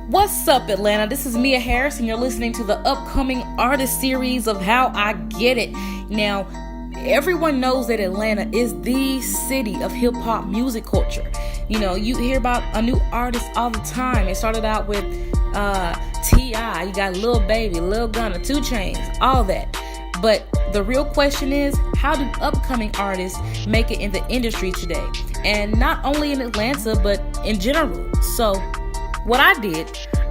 What's up, Atlanta? This is Mia Harris, and you're listening to the upcoming artist series of How I Get It. Now, everyone knows that Atlanta is the city of hip-hop music culture. You know, you hear about a new artist all the time. It started out with T.I., you got Lil Baby, Lil Gunna, 2 Chainz, all that. But the real question is, how do upcoming artists make it in the industry today? And not only in Atlanta, but in general. So, what I did,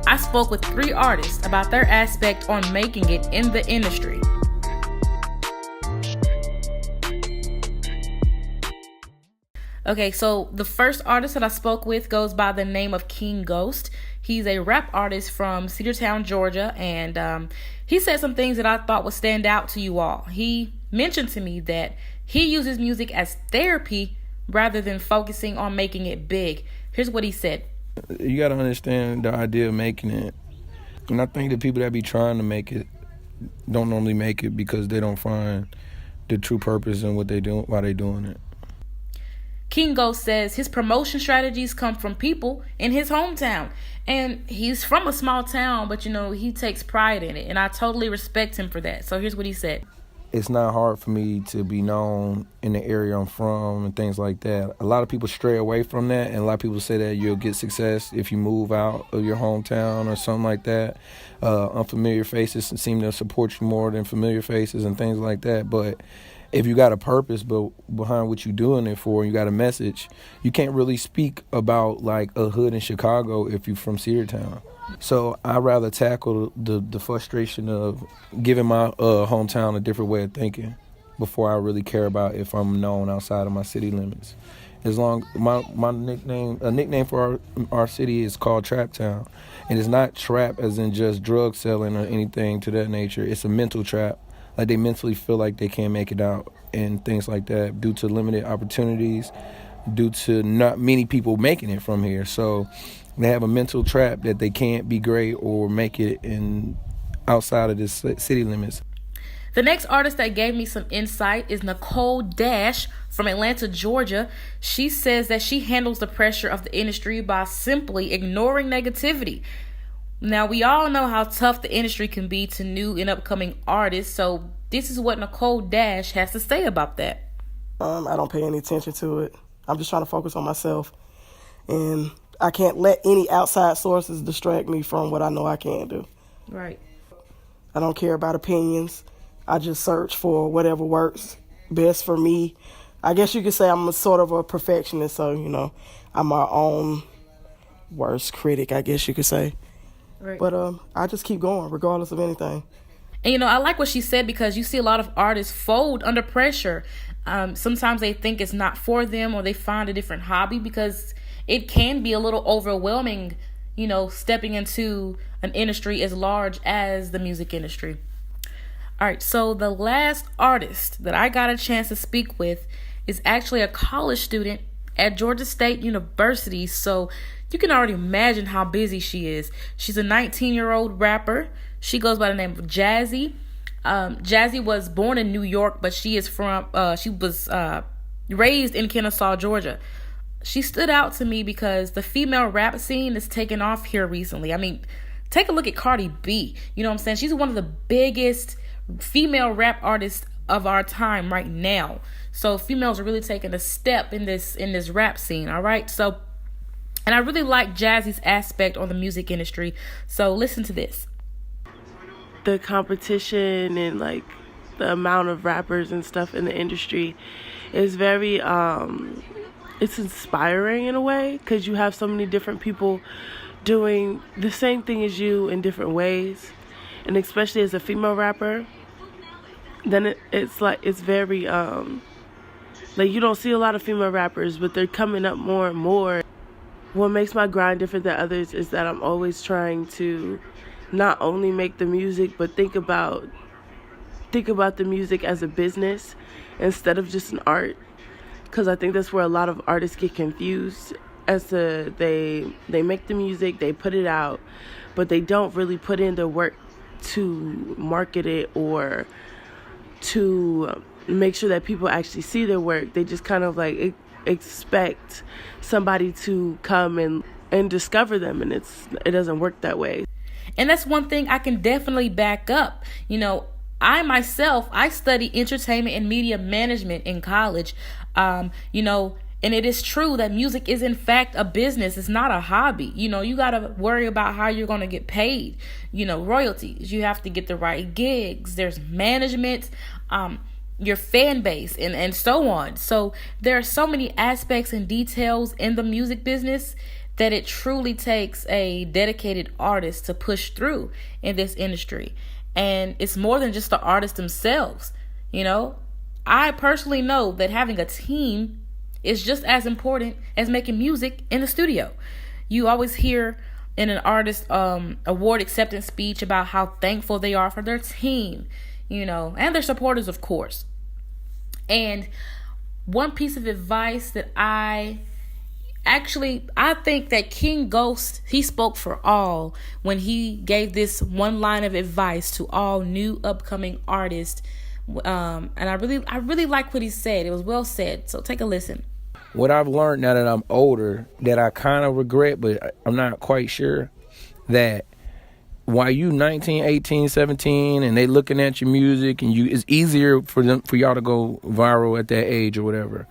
I spoke with 3 artists about their aspect on making it in the industry. Okay, so the first artist that I spoke with goes by the name of King Ghost. He's a rap artist from Cedartown, Georgia, and he said some things that I thought would stand out to you all. He mentioned to me that he uses music as therapy rather than focusing on making it big. Here's what he said. You got to understand the idea of making it. And I think the people that be trying to make it don't normally make it because they don't find the true purpose in what they do, why they doing it. King Ghost says his promotion strategies come from people in his hometown. And he's from a small town, but, you know, he takes pride in it. And I totally respect him for that. So here's what he said. It's not hard for me to be known in the area I'm from and things like that. A lot of people stray away from that, and a lot of people say that you'll get success if you move out of your hometown or something like that. Unfamiliar faces seem to support you more than familiar faces and things like that. But if you got a purpose behind what you're doing it for, and you got a message, you can't really speak about like a hood in Chicago if you're from Cedartown. So I'd rather tackle the frustration of giving my hometown a different way of thinking before I really care about if I'm known outside of my city limits. As long my nickname for our city is called Trap Town, and it's not trap as in just drug selling or anything to that nature. It's a mental trap. Like they mentally feel like they can't make it out and things like that due to limited opportunities, due to not many people making it from here. So they have a mental trap that they can't be great or make it in outside of the city limits. The next artist that gave me some insight is Nicole from Atlanta, Georgia. She says that she handles the pressure of the industry by simply ignoring negativity. Now, we all know how tough the industry can be to new and upcoming artists, so this is what Nicole has to say about that. I don't pay any attention to it. I'm just trying to focus on myself, and I can't let any outside sources distract me from what I know I can do. Right. I don't care about opinions. I just search for whatever works best for me. I guess you could say I'm a sort of a perfectionist, so, you know, I'm my own worst critic, I guess you could say. Right. But I just keep going regardless of anything. And, you know, I like what she said because you see a lot of artists fold under pressure. Sometimes they think it's not for them or they find a different hobby because it can be a little overwhelming, you know, stepping into an industry as large as the music industry. All right, so the last artist that I got a chance to speak with is actually a college student at Georgia State University. So you can already imagine how busy she is. She's a 19-year-old rapper. She goes by the name of Jazzy. Jazzy was born in New York, but she was raised in Kennesaw, Georgia. She stood out to me because the female rap scene is taking off here recently. I mean, take a look at Cardi B. You know what I'm saying? She's one of the biggest female rap artists of our time right now. So females are really taking a step in this rap scene, all right? So, and I really like Jazzy's aspect on the music industry. So listen to this. The competition and like the amount of rappers and stuff in the industry is very it's inspiring in a way because you have so many different people doing the same thing as you in different ways, and especially as a female rapper, then it's very like you don't see a lot of female rappers, but they're coming up more and more. What makes my grind different than others is that I'm always trying to not only make the music, but think about the music as a business instead of just an art. Because I think that's where a lot of artists get confused as to they make the music, they put it out, but they don't really put in the work to market it or to make sure that people actually see their work. They just kind of like expect somebody to come and and discover them, and it doesn't work that way. And that's one thing I can definitely back up. You know, I study entertainment and media management in college. You know, and it is true that music is in fact a business. It's not a hobby. You know, you got to worry about how you're going to get paid, you know, royalties. You have to get the right gigs. There's management, your fan base, and so on. So there are so many aspects and details in the music business that it truly takes a dedicated artist to push through in this industry. And it's more than just the artists themselves. You know, I personally know that having a team is just as important as making music in the studio. You always hear in an artist award acceptance speech about how thankful they are for their team, you know, and their supporters, of course. And one piece of advice that I think that King Ghost, he spoke for all when he gave this one line of advice to all new upcoming artists. And I really like what he said. It was well said. So take a listen. What I've learned now that I'm older, that I kind of regret, but I'm not quite sure, that while you 19, 18, 17, and they looking at your music, and it's easier for y'all to go viral at that age or whatever.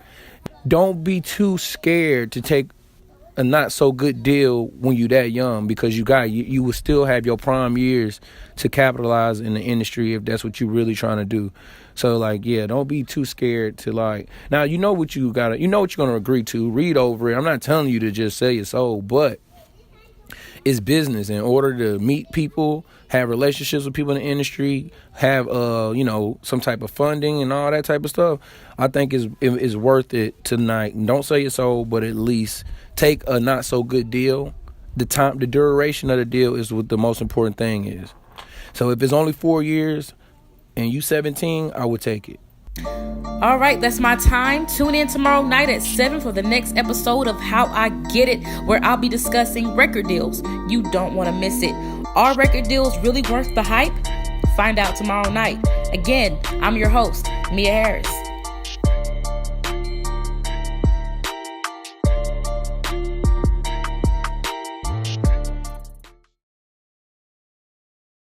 Don't be too scared to take a not so good deal when you that young, because you will still have your prime years to capitalize in the industry if that's what you really trying to do. So like, yeah, don't be too scared to like, now you know what you're going to agree to, read over it. I'm not telling you to just sell your soul, but it's business. In order to meet people, have relationships with people in the industry, have some type of funding and all that type of stuff, I think is worth it tonight. Don't sell your soul, but at least take a not so good deal. The duration of the deal is what the most important thing is. So if it's only 4 years and you 17, I would take it. All right, that's my time. Tune in tomorrow night at 7 for the next episode of How I Get It, where I'll be discussing record deals. You don't want to miss it. Are record deals really worth the hype? Find out tomorrow night. Again, I'm your host, Mia Harris.